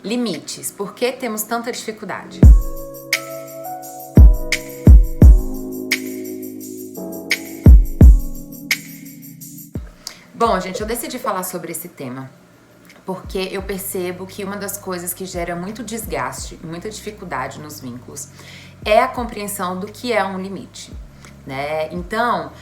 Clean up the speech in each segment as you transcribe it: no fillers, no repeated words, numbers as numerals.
Limites. Por que temos tanta dificuldade? Bom, gente, eu decidi falar sobre esse tema porque eu percebo que uma das coisas que gera muito desgaste e muita dificuldade nos vínculos é a compreensão do que é um limite, né? Então,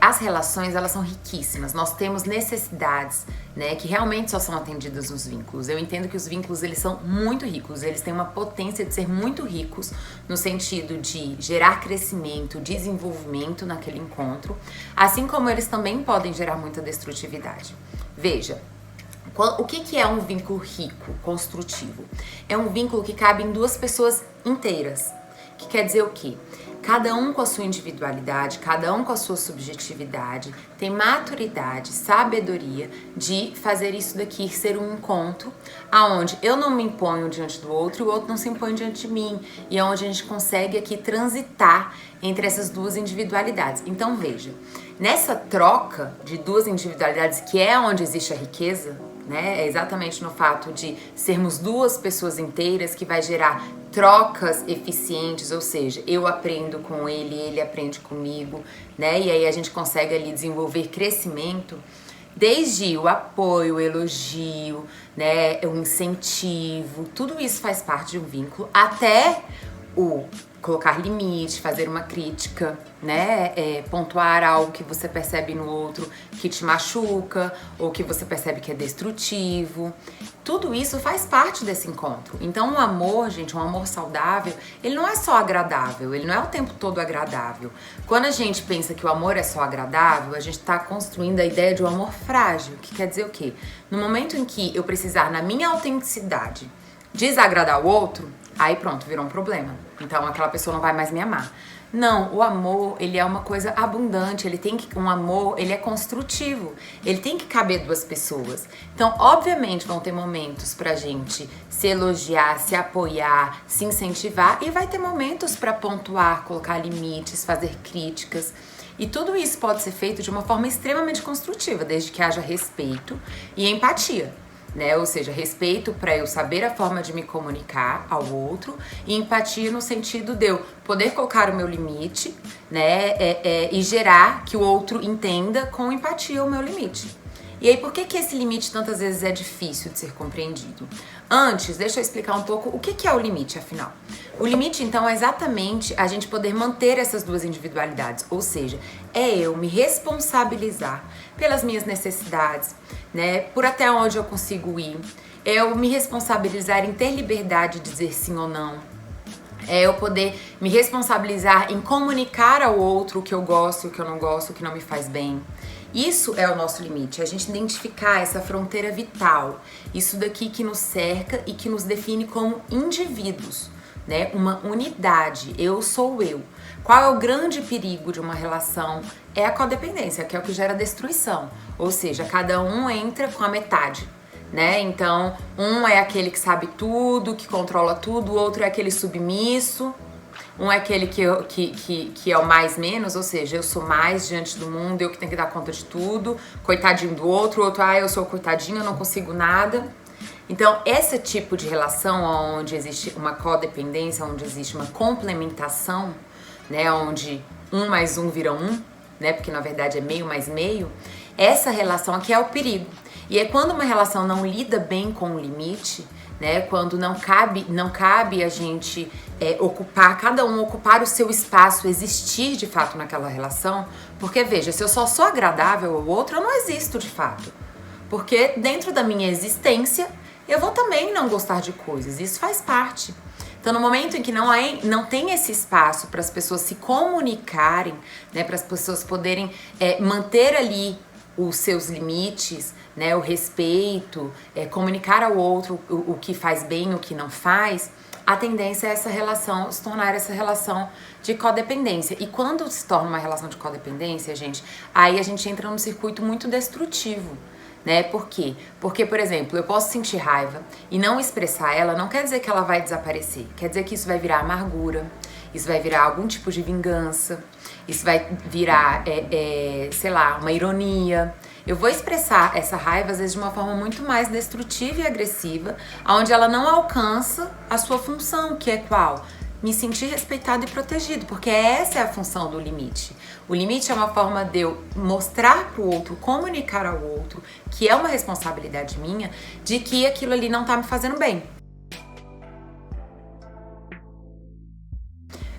as relações, elas são riquíssimas. Nós temos necessidades, né, que realmente só são atendidas nos vínculos. Eu entendo que os vínculos, eles são muito ricos, eles têm uma potência de ser muito ricos no sentido de gerar crescimento, desenvolvimento naquele encontro, assim como eles também podem gerar muita destrutividade. Veja, o que é um vínculo rico, construtivo? É um vínculo que cabe em duas pessoas inteiras. Que quer dizer o quê? Cada um com a sua individualidade, cada um com a sua subjetividade, tem maturidade, sabedoria de fazer isso daqui ser um encontro aonde eu não me imponho diante do outro e o outro não se impõe diante de mim, e é onde a gente consegue aqui transitar entre essas duas individualidades. Então veja, nessa troca de duas individualidades, que é onde existe a riqueza, né? É exatamente no fato de sermos duas pessoas inteiras que vai gerar trocas eficientes, ou seja, eu aprendo com ele aprende comigo, né? E aí a gente consegue ali desenvolver crescimento, desde o apoio, o elogio, né? O incentivo, tudo isso faz parte de um vínculo, até o colocar limite, fazer uma crítica, né? Pontuar algo que você percebe no outro que te machuca ou que você percebe que é destrutivo. Tudo isso faz parte desse encontro. Então o amor, gente, um amor saudável, ele não é só agradável, ele não é o tempo todo agradável. Quando a gente pensa que o amor é só agradável, a gente está construindo a ideia de um amor frágil, que quer dizer o quê? No momento em que eu precisar, na minha autenticidade, desagradar o outro, aí pronto, virou um problema. Então aquela pessoa não vai mais me amar. Não, o amor, ele é uma coisa abundante, um amor, ele é construtivo, ele tem que caber duas pessoas. Então, obviamente, vão ter momentos pra gente se elogiar, se apoiar, se incentivar, e vai ter momentos pra pontuar, colocar limites, fazer críticas. E tudo isso pode ser feito de uma forma extremamente construtiva, desde que haja respeito e empatia, né? Ou seja, respeito para eu saber a forma de me comunicar ao outro, e empatia no sentido de eu poder colocar o meu limite, né? E gerar que o outro entenda com empatia o meu limite. E aí, por que esse limite tantas vezes é difícil de ser compreendido? Antes, deixa eu explicar um pouco o que é o limite, afinal. O limite, então, é exatamente a gente poder manter essas duas individualidades, ou seja, é eu me responsabilizar pelas minhas necessidades, né, por até onde eu consigo ir, é eu me responsabilizar em ter liberdade de dizer sim ou não, é eu poder me responsabilizar em comunicar ao outro o que eu gosto, o que eu não gosto, o que não me faz bem. Isso é o nosso limite, a gente identificar essa fronteira vital, isso daqui que nos cerca e que nos define como indivíduos, né? Uma unidade, eu sou eu. Qual é o grande perigo de uma relação? É a codependência, que é o que gera destruição, ou seja, cada um entra com a metade, né? Então, um é aquele que sabe tudo, que controla tudo, o outro é aquele submisso. Um é aquele que é o mais menos, ou seja, eu sou mais diante do mundo, eu que tenho que dar conta de tudo, coitadinho do outro, o outro, eu sou coitadinho, eu não consigo nada. Então, esse tipo de relação onde existe uma codependência, onde existe uma complementação, né, onde 1 mais 1 vira 1, né, porque na verdade é meio mais meio, essa relação aqui é o perigo. E é quando uma relação não lida bem com o limite, né, quando não cabe a gente cada um ocupar o seu espaço, existir de fato naquela relação, porque veja, se eu só sou agradável ao outro, eu não existo de fato, porque dentro da minha existência eu vou também não gostar de coisas, isso faz parte. Então, no momento em que não tem esse espaço para as pessoas se comunicarem, né, para as pessoas poderem manter ali os seus limites, né, o respeito, comunicar ao outro o que faz bem, o que não faz, a tendência é essa relação se tornar essa relação de codependência. E quando se torna uma relação de codependência, gente, aí a gente entra num circuito muito destrutivo, né? Por quê? Porque, por exemplo, eu posso sentir raiva e não expressar ela, não quer dizer que ela vai desaparecer, quer dizer que isso vai virar amargura, isso vai virar algum tipo de vingança, isso vai virar, sei lá, uma ironia. eu vou expressar essa raiva às vezes de uma forma muito mais destrutiva e agressiva, onde ela não alcança a sua função, que é qual? Me sentir respeitado e protegido, porque essa é a função do limite. O limite é uma forma de eu mostrar para o outro, comunicar ao outro, que é uma responsabilidade minha, de que aquilo ali não tá me fazendo bem.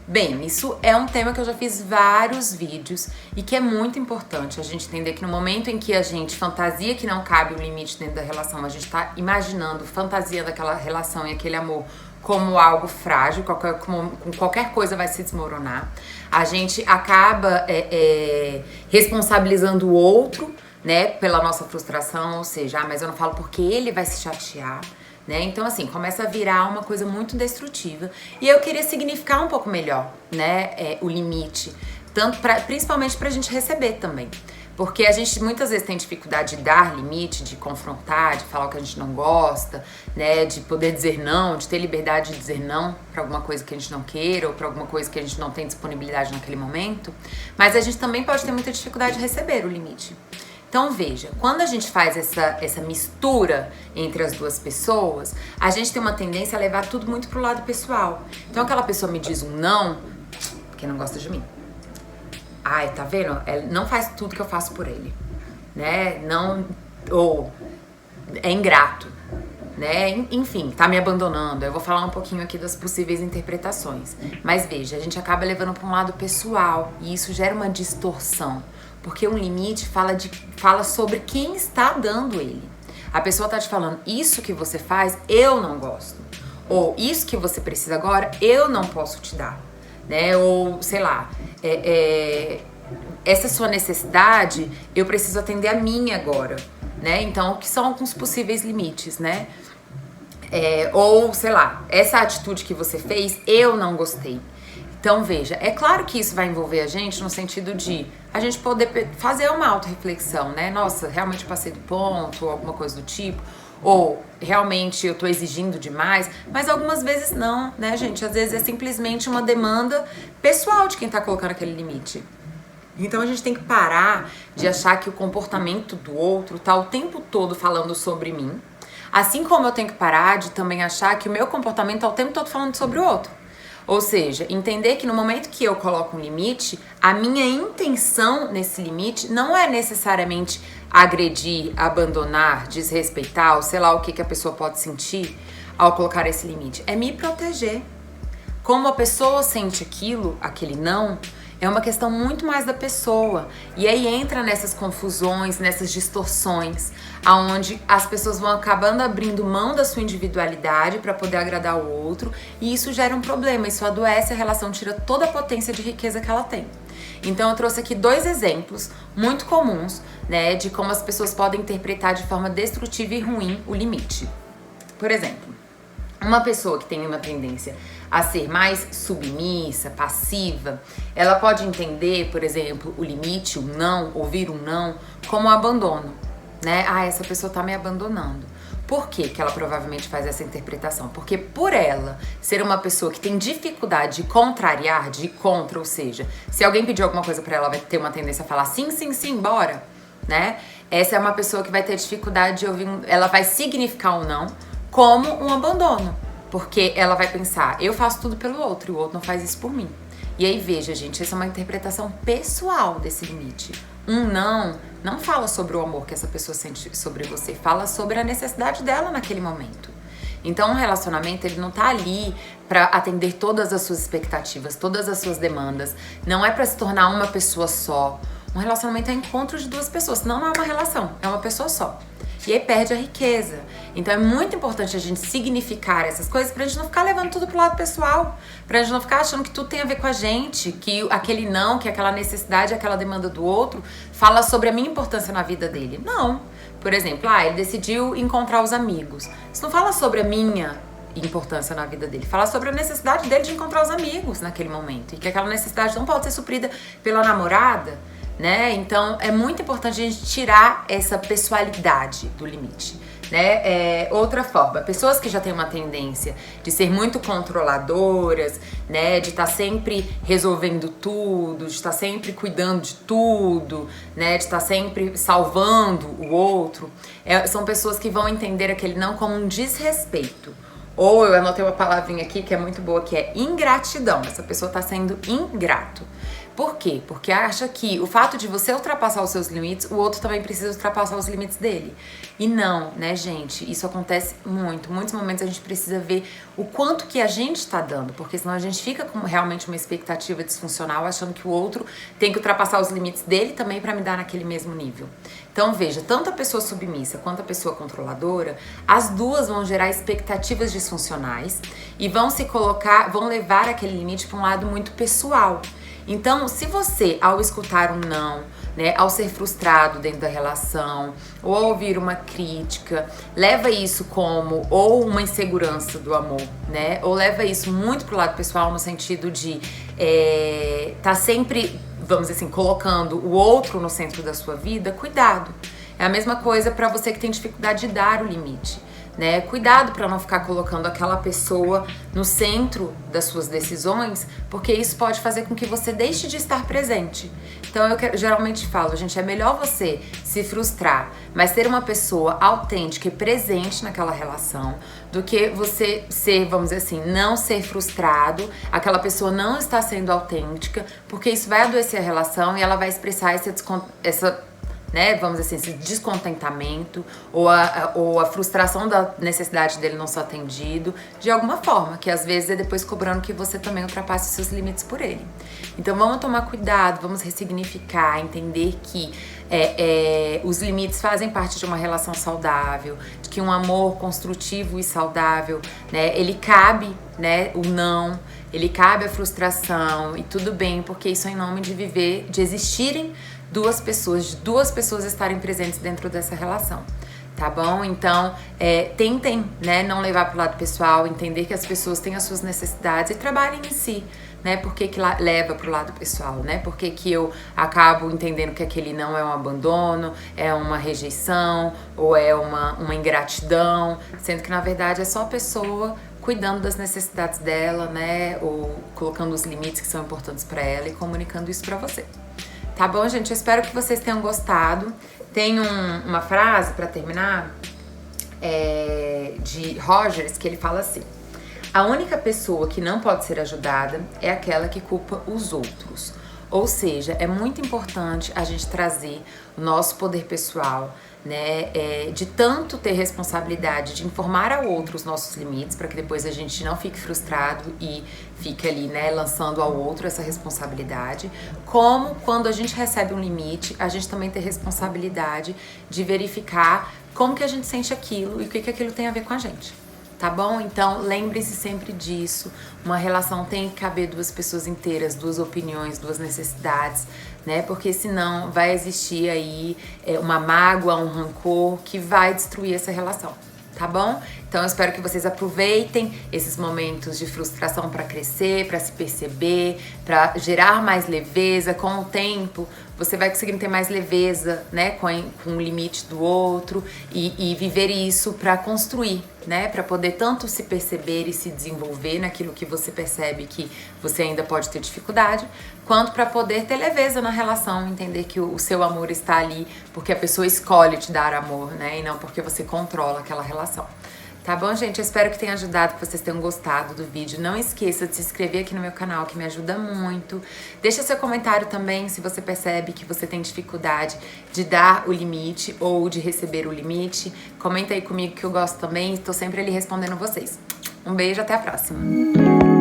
Bem, isso é um tema que eu já fiz vários vídeos e que é muito importante a gente entender que no momento em que a gente fantasia que não cabe o limite dentro da relação, a gente tá imaginando, fantasiando aquela relação e aquele amor como algo frágil, com qualquer coisa vai se desmoronar. A gente acaba responsabilizando o outro, né, pela nossa frustração, ou seja, mas eu não falo porque ele vai se chatear. Né? Então, assim, começa a virar uma coisa muito destrutiva. E eu queria significar um pouco melhor, né, o limite, principalmente pra gente receber também. Porque a gente muitas vezes tem dificuldade de dar limite, de confrontar, de falar o que a gente não gosta, né, de poder dizer não, de ter liberdade de dizer não pra alguma coisa que a gente não queira ou pra alguma coisa que a gente não tem disponibilidade naquele momento. Mas a gente também pode ter muita dificuldade de receber o limite. Então veja, quando a gente faz essa mistura entre as duas pessoas, a gente tem uma tendência a levar tudo muito pro lado pessoal. Então aquela pessoa me diz um não, porque não gosta de mim. Ai, tá vendo? Ele não faz tudo que eu faço por ele, né? Não, ou é ingrato, né? Enfim, tá me abandonando. Eu vou falar um pouquinho aqui das possíveis interpretações. Mas veja, a gente acaba levando para um lado pessoal e isso gera uma distorção. Porque um limite fala sobre quem está dando ele. A pessoa tá te falando, isso que você faz, eu não gosto. Ou isso que você precisa agora, eu não posso te dar. Né? Ou, sei lá, essa sua necessidade, eu preciso atender a minha agora. Né? Então, que são alguns possíveis limites, né? Ou, sei lá, essa atitude que você fez, eu não gostei. Então, veja, é claro que isso vai envolver a gente no sentido de a gente poder fazer uma autorreflexão, né? Nossa, realmente passei do ponto, ou alguma coisa do tipo. Ou, realmente, eu tô exigindo demais. Mas algumas vezes não, né, gente? Às vezes é simplesmente uma demanda pessoal de quem tá colocando aquele limite. Então, a gente tem que parar de achar que o comportamento do outro tá o tempo todo falando sobre mim. Assim como eu tenho que parar de também achar que o meu comportamento tá o tempo todo falando sobre o outro. Ou seja, entender que no momento que eu coloco um limite, a minha intenção nesse limite não é necessariamente agredir, abandonar, desrespeitar, ou sei lá o que a pessoa pode sentir ao colocar esse limite. É me proteger. Como a pessoa sente aquilo, aquele não, é uma questão muito mais da pessoa. E aí entra nessas confusões, nessas distorções, aonde as pessoas vão acabando abrindo mão da sua individualidade para poder agradar o outro, e isso gera um problema, isso adoece a relação, tira toda a potência de riqueza que ela tem. Então eu trouxe aqui 2 exemplos muito comuns, né, de como as pessoas podem interpretar de forma destrutiva e ruim o limite. Por exemplo, uma pessoa que tem uma tendência a ser mais submissa, passiva, ela pode entender, por exemplo, o limite, o não, ouvir um não, como um abandono, né? Ah, essa pessoa tá me abandonando. Por que ela provavelmente faz essa interpretação? Porque por ela ser uma pessoa que tem dificuldade de contrariar, de ir contra, ou seja, se alguém pedir alguma coisa pra ela, vai ter uma tendência a falar sim, sim, sim, bora, né? Essa é uma pessoa que vai ter dificuldade de ouvir, ela vai significar um não como um abandono. Porque ela vai pensar, eu faço tudo pelo outro e o outro não faz isso por mim. E aí, veja, gente, essa é uma interpretação pessoal desse limite. Um não fala sobre o amor que essa pessoa sente sobre você, fala sobre a necessidade dela naquele momento. Então, um relacionamento, ele não tá ali pra atender todas as suas expectativas, todas as suas demandas. Não é pra se tornar uma pessoa só. Um relacionamento é encontro de 2 pessoas, senão não é uma relação, é uma pessoa só. E aí perde a riqueza. Então é muito importante a gente significar essas coisas pra gente não ficar levando tudo pro lado pessoal. Pra gente não ficar achando que tudo tem a ver com a gente, que aquele não, que aquela necessidade, aquela demanda do outro fala sobre a minha importância na vida dele. Não. Por exemplo, ele decidiu encontrar os amigos. Isso não fala sobre a minha importância na vida dele. Fala sobre a necessidade dele de encontrar os amigos naquele momento. E que aquela necessidade não pode ser suprida pela namorada, né? Então é muito importante a gente tirar essa pessoalidade do limite. né? Outra forma, pessoas que já têm uma tendência de ser muito controladoras, né? De estar sempre resolvendo tudo, de estar sempre cuidando de tudo, né? De estar sempre salvando o outro. São pessoas que vão entender aquele não como um desrespeito. Ou eu anotei uma palavrinha aqui que é muito boa, que é ingratidão. Essa pessoa tá sendo ingrato. Por quê? Porque acha que o fato de você ultrapassar os seus limites, o outro também precisa ultrapassar os limites dele. E não, né, gente? Isso acontece muito. Muitos momentos a gente precisa ver o quanto que a gente tá dando, porque senão a gente fica com realmente uma expectativa disfuncional, achando que o outro tem que ultrapassar os limites dele também para me dar naquele mesmo nível. Então veja, tanto a pessoa submissa quanto a pessoa controladora, as duas vão gerar expectativas disfuncionais e vão levar aquele limite para um lado muito pessoal. Então, se você, ao escutar um não, né, ao ser frustrado dentro da relação, ou ao ouvir uma crítica, leva isso como ou uma insegurança do amor, né, ou leva isso muito pro lado pessoal no sentido de tá sempre, vamos dizer assim, colocando o outro no centro da sua vida, cuidado. É a mesma coisa para você que tem dificuldade de dar o limite. Né? Cuidado para não ficar colocando aquela pessoa no centro das suas decisões, porque isso pode fazer com que você deixe de estar presente. Então eu geralmente falo, gente, é melhor você se frustrar, mas ter uma pessoa autêntica e presente naquela relação, do que você ser, vamos dizer assim, não ser frustrado, aquela pessoa não está sendo autêntica, porque isso vai adoecer a relação e ela vai expressar né, vamos dizer assim, esse descontentamento ou a frustração da necessidade dele não ser atendido de alguma forma, que às vezes é depois cobrando que você também ultrapasse os seus limites por ele. Então vamos tomar cuidado, vamos ressignificar, entender que os limites fazem parte de uma relação saudável, de que um amor construtivo e saudável, né, ele cabe, né, o não, ele cabe a frustração e tudo bem, porque isso é em nome de viver, de existirem duas pessoas estarem presentes dentro dessa relação, tá bom? Então, tentem, né, não levar pro lado pessoal, entender que as pessoas têm as suas necessidades e trabalhem em si, né? Por que leva pro lado pessoal, né? Por que eu acabo entendendo que aquele não é um abandono, é uma rejeição ou é uma ingratidão, sendo que na verdade é só a pessoa cuidando das necessidades dela, né? Ou colocando os limites que são importantes para ela e comunicando isso para você. Tá bom, gente? Eu espero que vocês tenham gostado. Tem uma frase para terminar de Rogers que ele fala assim: a única pessoa que não pode ser ajudada é aquela que culpa os outros. Ou seja, é muito importante a gente trazer o nosso poder pessoal, né, de tanto ter responsabilidade de informar ao outro os nossos limites, para que depois a gente não fique frustrado e fique ali, né, lançando ao outro essa responsabilidade, como quando a gente recebe um limite, a gente também tem responsabilidade de verificar como que a gente sente aquilo e o que aquilo tem a ver com a gente. Tá bom? Então, lembre-se sempre disso. Uma relação tem que caber duas pessoas inteiras, duas opiniões, duas necessidades, né? Porque senão vai existir aí uma mágoa, um rancor que vai destruir essa relação. Tá bom? Então eu espero que vocês aproveitem esses momentos de frustração para crescer, para se perceber, para gerar mais leveza. Com o tempo, você vai conseguindo ter mais leveza, né, com o limite do outro e viver isso para construir, né, para poder tanto se perceber e se desenvolver naquilo que você percebe que você ainda pode ter dificuldade, quanto para poder ter leveza na relação, entender que o seu amor está ali porque a pessoa escolhe te dar amor, né, e não porque você controla aquela relação. Tá bom, gente? Eu espero que tenha ajudado, que vocês tenham gostado do vídeo. Não esqueça de se inscrever aqui no meu canal, que me ajuda muito. Deixa seu comentário também se você percebe que você tem dificuldade de dar o limite ou de receber o limite. Comenta aí comigo que eu gosto também. Estou sempre ali respondendo vocês. Um beijo, até a próxima.